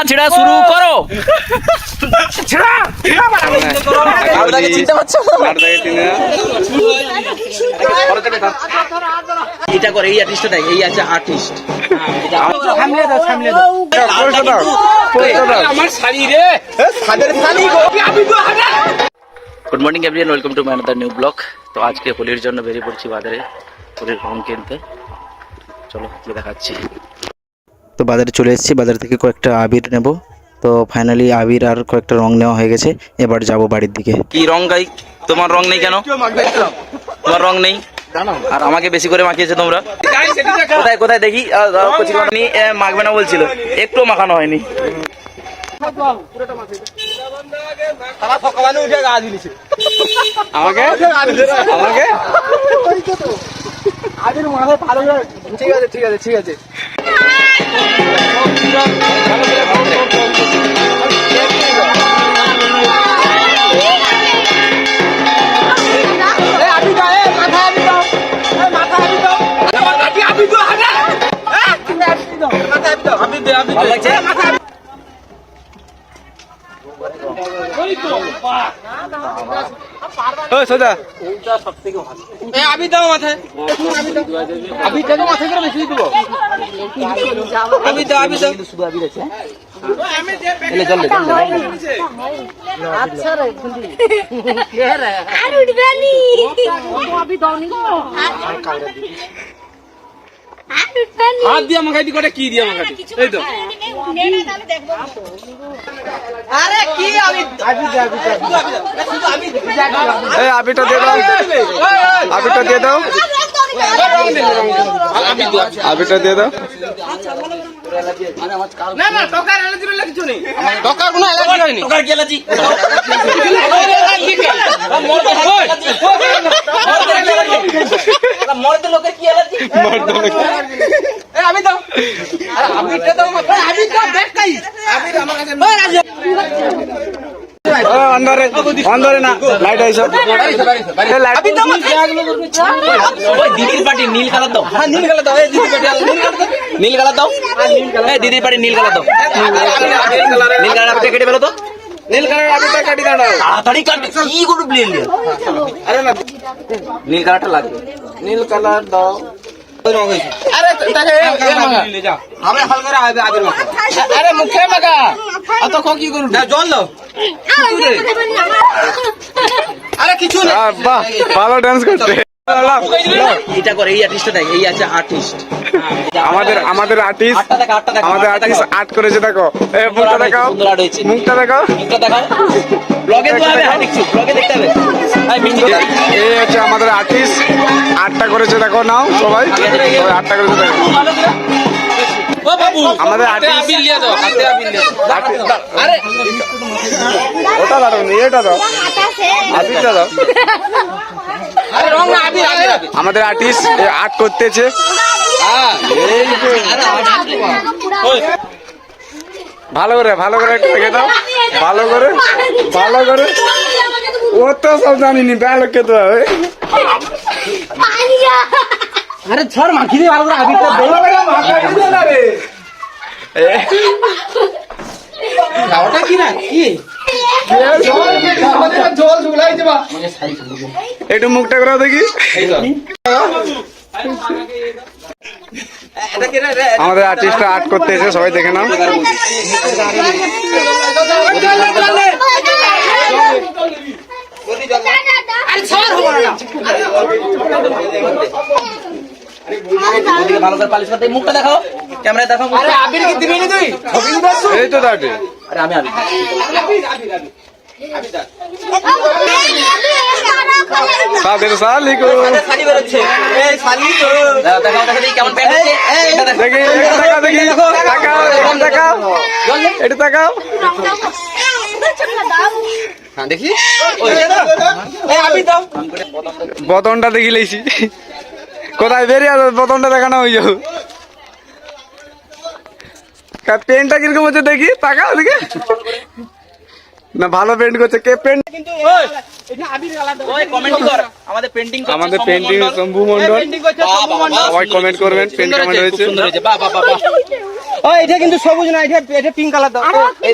ছেড়া শুরু করো। এটা করে এই আর্টিস্টটা দেখ, এই আছে artist. Good morning everyone, welcome to my another new blog. তো আজকে হোলির জন্য বেরিয়ে পড়ছি বাজারে হোলির রং কিনতে। চলো গিয়ে দেখাচ্ছি। তো বাজারে চলে এসেছি, বাজার থেকে কয়েকটা আবির নেব। তো ফাইনালি আবির আর কয়েকটা রং নেওয়া হয়ে গেছে, এবার যাব বাড়ির দিকে। কি রং গাই? তোমার রং নেই কেন? তোমার রং নেই আর আমাকে বেশি করে মাখিয়েছে তোমরা। কোথায় কোথায় দেখি মাখবে না বলছিল, একটু মাখানো হয়নি। আমাকে ঠিক আছে ঠিক আছে ঠিক আছে। ভালো লাগছে? সোজা আবি দাও মাথায়, আবি দাও মাথায় করে বেশি দেবো। আবি দাও আবি দাও, শুধু আবি আছে। এলে চল আচ্ছা রে বন্ধু আর উঠবানি আবি দাও নি গো। হাত দিয়া মাখাইতি করে কি দিয়া মাখাইতি? এই তো আরে কি আবি আবি দে আবি দে এই আবিটা দিয়ে দাও, আবিটা দিয়ে দাও, আবিটা দিয়ে দাও। না না টকার এলার্জি কিছু নেই, টকার কোনো এলার্জি হয়নি। টকার কি এলার্জি? মরতে লোকের কি এলার্জি? মরতে লোকের এই আমি দাও, আরে আবিটা দাও, আবি দাও দেখ কাই আবি আমার কাছে ওই রাজা अंदर अंदर ना लाइट आई सब अभी तो ओए दीदी पार्टी नील कलर दो। हां नील कलर दो, ए दीदी पार्टी नील कलर दो, ए दीदी पार्टी नील कलर दो। नील कलर आप टिकट बोलो तो नील कलर अभी तक काटी दाना ताड़ी काट की गुड ले लिया। अरे ना नील कलर लागे, नील कलर दो। अरे ताके ले जा हमें हल करे आबे आबे मका। अरे मुखे मका अत को की करू ना জল দাও। আরে কিছু না, বাহ ভালো ডান্স করতে। এটা করে এই আর্টিস্টটা দেখ, এই আছে আর্টিস্ট। আমাদের আর্টিস্ট, আমাদের আর্টিস্ট আর্ট করেছে। দেখো এই মুখটা দেখাও, মুখটা দেখাও, মুখটা দেখাও। ব্লগে তো হবে, হ্যাঁ দেখছো ব্লগে দেখতে হবে। এই হচ্ছে আমাদের আর্টিস্ট, আর্টটা করেছে। দেখো নাও সবাই আর্টটা করেছে। দেখো ও বাবু আমাদের আর্টিস্ট আবির লিয়ে দাও, হাতে আবির লিয়ে দাও। আরে ওটা দাও নি, এটা দাও, আবিরটা দাও। আরে রং না আবির আবির। আমাদের আর্টিস্ট আর্ট করতেছে। হ্যাঁ এই যে ভালো করে ভালো করে দেখে দাও, ভালো করে ভালো করে। ও তো সব জানিনি ভালো কে তো হবে। আরে ছড় মাখি দে ভালো করে আবিরটা দে। মাখা দিও না রে ওটা কি না কি জল ঝুলাই যাবা। একটু মুখটা করে দেখি। আমাদের আর্টিস্টরা আর্ট করতে এসে সবাই দেখে নাও। ভালো করে পালিশ করতে মুখটা দেখাও, ক্যামেরায় দেখাও। আরে আবির কি দিবি না তুই? এই তো দাঁড়ে। আরে আমি আবির সাদের সালি কো সালি বেরোচ্ছে। এই সালি তো দেখাও দেখা দেখি কেমন প্যান্ট আছে। দেখি দেখা দেখি তাকাও তাকাও এটা তাকাও। হ্যাঁ দেখি এই আবির দাও, বদনটা দেখি লইছি। কোথায় বেরিয়ে বদনটা দেখানো হয়ে যাও। পেনটা কিরকম হচ্ছে দেখি, তাকাও দেখি। না ভালো পেন্ট করছে কে পেন্ট? কিন্তু এটা আবির আলাদা। ওই কমেন্ট কর, আমাদের পেন্টিং করছে আমাদের পেন্টিং শম্ভু মণ্ডল। সবাই কমেন্ট করবেন, পেন্ট কমেন্ট হয়েছে। সুন্দর হয়েছে, বাহ বাহ বাহ। ও এটা কিন্তু সবুজ না, এটা পিঙ্ক কালার দাও,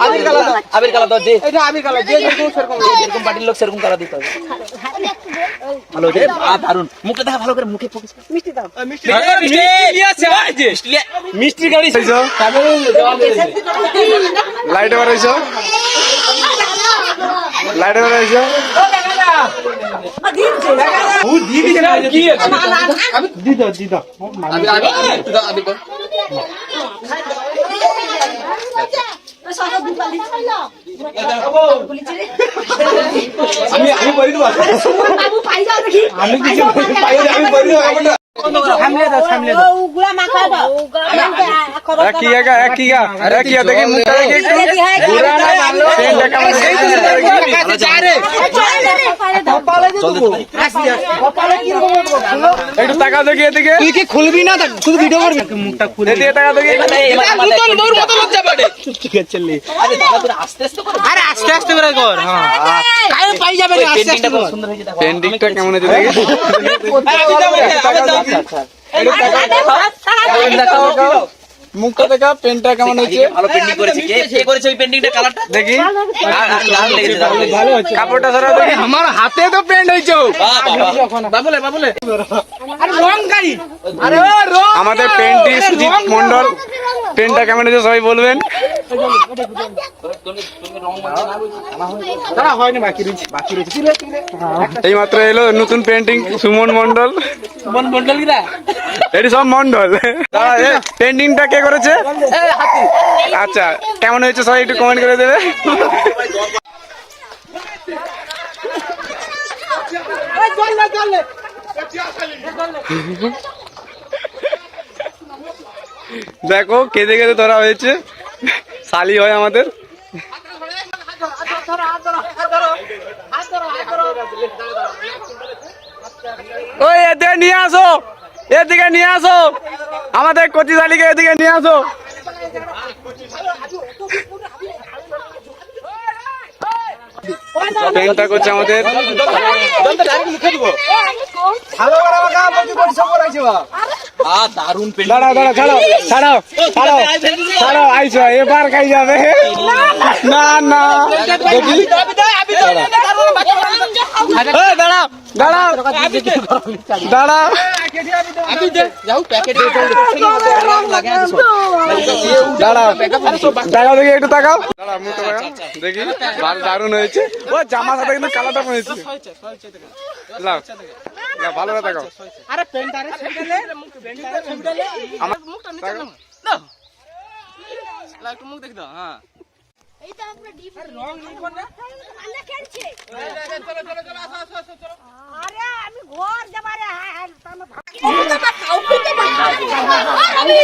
আবির কালার দাও, আবির কালার দাও, যে এটা আবির কালার, যে যেরকম সেরকম এরকম বাড়ির লোক সেরকম কালার দিতে হবে। ভালো হয়েছে, দারুন। মুখটা দেখা ভালো করে, মুখে ফোকাস। মিষ্টি দাও, মিষ্টি মিষ্টির গাড়ি লাইটে বাড়াইছো, লাইটে বাড়াইছো। আমি বলি দেবো, আমি কিছু সামলে দাও, সামলে দাও। কি দেখি মুখটা দেখি একটু। পেনটা কেমন একটু টাকা দেখি এদিকে। তুই কি খুলবি না, শুধু ভিডিও করবি, মুখটা খুলে এদিকে টাকা দেখি। আরে আস্তে আস্তে করে কর, হ্যাঁ কাই পাই যাবে না, আস্তে আস্তে কর। পেন্টিংটা কেমন হয়েছে দেখি। মুখটা দেখা, পেনটা কেমন হয়েছে। ভালো পেন্টিং করেছে। কে করেছে ওই পেন্টিংটা, কালারটা দেখি দারুণ লেগেছে, দারুণ লেগেছে। ভালো হয়েছে। কাপড়টা সরা দেখি। আমার হাতে তো পেন্ট হয়েছে। বাবুলে আরে রং গাড়ি, আরে ও রং। আমাদের পেন্টি সুজিত মন্ডল। পেনটা কেমন হয়েছে সবাই বলবেন। দাঁড়া, হয়নি, বাকি রয়েছে। এই মাত্র এলো নতুন পেন্টিং সুমন মন্ডল। মন মন্ডল কিরা এটি সব মন্ডল। পেন্টিংটা কে করেছে? আচ্ছা, কেমন হয়েছে সবাই একটু কমেন্ট করে দেবে। দেখো কেঁদে কেঁদে ধরা হয়েছে, শালি হয় আমাদের। ওই এদিকে নিয়ে আসো, এদিকে নিয়ে আসো, আমাদের কচি শালিকে এদিকে নিয়ে আসো। পেনটা করছে আমাদের। দারুণ পেন্টিং। দাঁড়াও দাঁড়াও, ছাড়াও ছাড়াও ছাড়াও ছাড়াও, আইসো এবার খাই যাবে। না না দেখি, দাঁড়াও দাঁড়াও দাঁড়াও, দাঁড়াও তাকাও দেখি, একটু তাকাও। দাঁড়াও, মুখটা তাকাও দেখি, দারুণ হয়েছে। ও জামার সাথে কিন্তু কালারটা হয়েছে। লাও লাও, ভালো করে তাকাও। আরে পেনটা, আরে ছবিটা নে, পেনটা, আরে ছবিটা নে, আমার মুখটা নিচে নাও না, লা একটু মুখ দেখি দাও। হ্যাঁ, এইটা আমরা ডিপ রং নিব না, আল্লাহ খেলছে। চলো চলো চলো, আসো আসো চলো। আরে আমি ঘর যাবারে আমি কাউকে তো আমি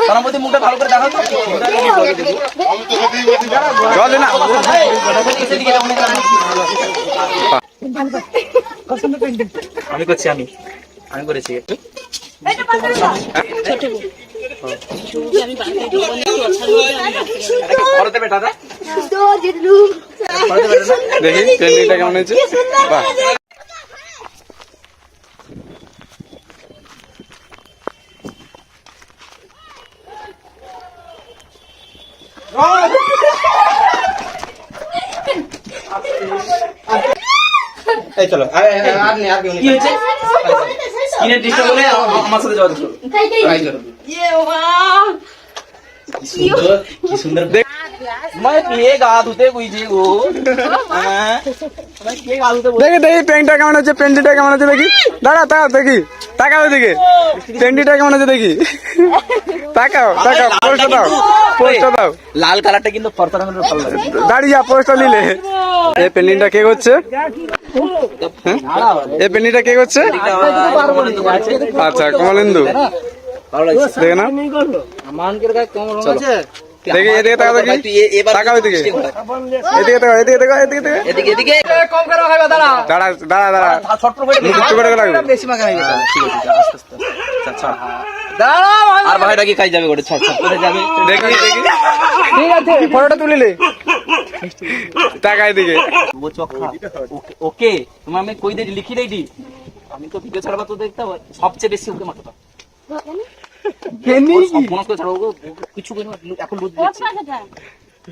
সোনামতি মুখটা ভালো করে দেখাও তো। জল না, আমি করছি, আমি করেছি একটু। এটা পাশে দাও ঘরে দেবে দাদা, তো জিতলু ঘরে দেবে দাদা। দেখি পেন্টিংটা কেমন হয়েছে। বাহ, এই চলো, আর নেই, আর কেউ কি নেই। হয়েছে? স্কিনের ডিস্টার্ব হলে আমার সাথে যোগাযোগ করো। ট্রাই করো। কি সুন্দর। मैं ये गा धुते कोई जी वो मैं ये गा धुते দেখি দেখি পেনটা কেমন হচ্ছে, পেন্টিটা কেমন হচ্ছে দেখি। দাঁড়া তাকাও দেখি, তাকাও দিকে, পেন্টিটা কেমন হচ্ছে দেখি। তাকাও তাকাও, পোস্টটা দাও, পোস্টটা দাও। লাল কালারটা কিন্তু ফরফরা করে ভালো লাগে। দাঁড়িয়ে যা, পোস্টটা নিলে। এই পেন্টিংটা কে করছে? এই পেন্টিংটা কে করছে? আচ্ছা, কমলেন্দু। ভালো লাগছে। দেখে না, মানকের গায়ে কম রং আছে। দেখি এদিকে তাকাও দেখি, তুই এবার তাকাও এদিকে, এদিকে তাকাও, এদিকে তাকাও, এদিকে তাকাও। এদিকে এদিকে কম করে খাইবা, দাঁড়া। দাঁড়া দাঁড়া দাঁড়া, ছোট করে মুখ চুপ করে লাগবে। বেশি মাখা হয়ে গেছে। ঠিক আছে আস্তে আস্তে। আচ্ছা আর ভাইটা কি কাজ যাবে করে ছাড় করে যাবে দেখি দেখি ঠিক আছে ফটোটা তুলিলে তাকাই দিকে वो चोखा ओके तुम्हें আমি কই দেই লিখি দেই দি আমি তো ভিডিও ছাড়বা তো দেখতে হবে সবচেয়ে বেশি ওকে মারতে কেনি সব মনে করে ছাড়ো কিছু করে এখন বুঝ দিচ্ছি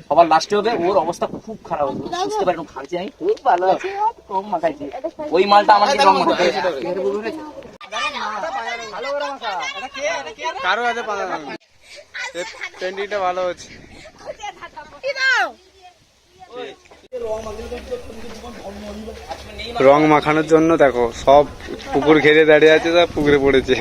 সবার লাস্টে হবে ওর অবস্থা খুব খারাপ হবে বুঝতে পারি না খাচ্ছি আমি খুব ভালো আছে কম মাখাইছি ওই মালটা আমার কি রং মাখাই কারো আছে পাতা পেন্টিংটা ভালো হচ্ছে রং মাখানোর জন্য দেখো সব পুকুর ঘেরে দাঁড়িয়ে আছে, সব পুকুরে পড়েছে।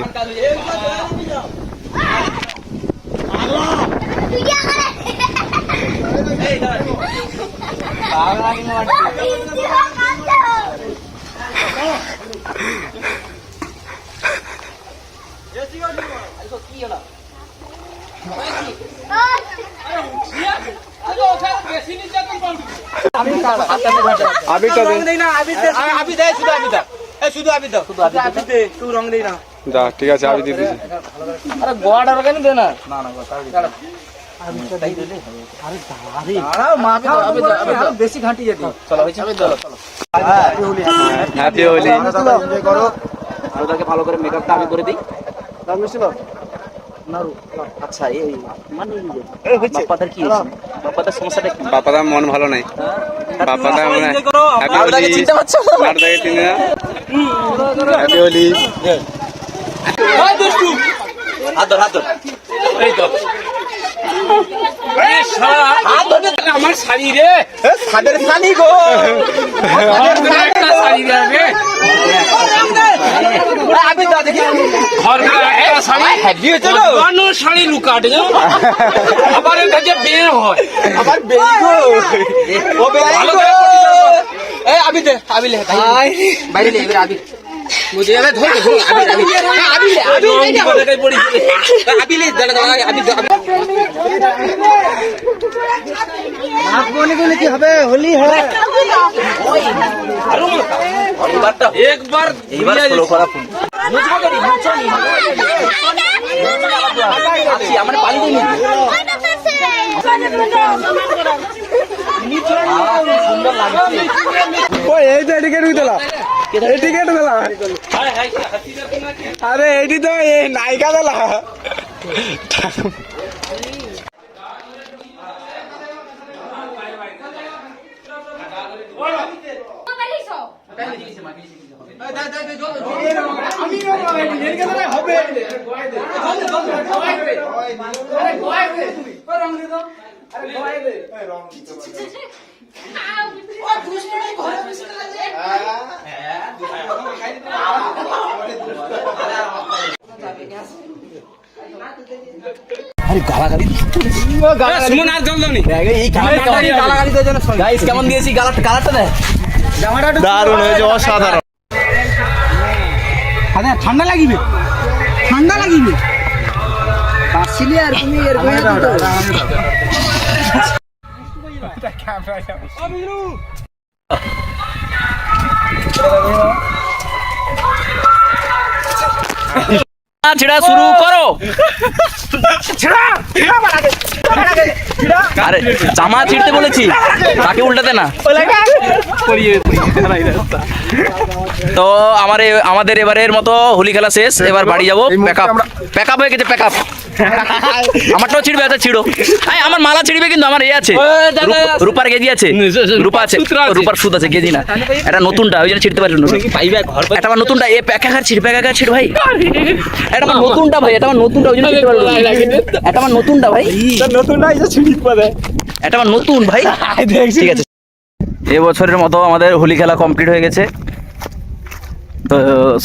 আবিরটা দে। যা ঠিক আছে, আবি দিয়ে দিছি। আরে গোয়াটা কেন দে না বেশি ঘাঁটি যেতে চলো হ্যাপি হোলি। আর ওদেরকে ভালো করে মেকআপটা আমি করে দিই। আচ্ছা এই মানে বাপ্পাদার কি হয়েছে? বাপ্পাদার সমস্যাটা কি? বাপাদার মন ভালো নাই। বাপাদা মানে হ্যাপি হোলি। চিন্তা করছো আর দেখে তিন দিন হ্যাপি হোলি। হাত ধর এই তো আমার শাড়ি রে হাতের শাড়ি গো একটা শাড়ি রে আমি তো দেখি ঘর একটা শাড়ি হ্যাপি হয়েছে গো বানো শাড়ি লুকাটে জানো আবার এর কাছে বের হয় আবার বেরি গো ও বেরি গো এই আবি দে আবি লে বাইরে লে এবার আবি মুঝে এবার ধর দে আবি আবি লে আবি পড়ি আবি লে দাঁড়া দাঁড়া আবি দে নাচ বলে বলে কি হবে হোলি হয় একবার এইবার ফলো করা ফোন মুঝে করি মুচনি আছি আমার পালি দিই সুন্দর লাগছে ওই এই তো টিকেট দিলা, এই টিকেট দিলা। আরে এইটি তো এই নায়িকা দিলা। আরে গালাগালি সুমন আর জল দাও নি এই গালাগালি দেওয়ার জন্য গাইস কেমন দিয়েছি কালারটা দেখ দারুণ হয়েছে, অসাধারণ। আরে ঠান্ডা লাগিবে আসলে আর তুমি এরকম ছিড়া শুরু করো আরে জামা ছিড়তে বলেছি তাকে উল্টাতে না তো আমাদের এবারের মতো হোলি খেলা শেষ, এবার বাড়ি যাবো। প্যাকআপ হয়ে গেছে, প্যাকআপ আমারটাও ছিড়বে, আচ্ছা ছিড়ো। আমার মালা ছিড়বে কিন্তু আমার এ আছে রূপার গেজি আছে, রূপা আছে, রূপার সুদ আছে, গেজি না। এটা নতুনটা ওই জন্য ছিড়তে পারলো না। এটা আমার নতুনটা, এ প্যাকাকার ছিড় ভাই। এটা আমার নতুনটা ভাই, এটা আমার নতুনটা ওই জন্য ছিড়তে পারলো না। এটা আমার নতুনটা ভাই, এটা আমার নতুন ভাই। ঠিক আছে, এবছরের মতো আমাদের হোলি খেলা কমপ্লিট হয়ে গেছে। তো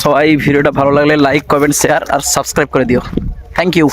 সবাই ভিডিওটা ভালো লাগলে লাইক, কমেন্ট, শেয়ার আর সাবস্ক্রাইব করে দিও। Thank you.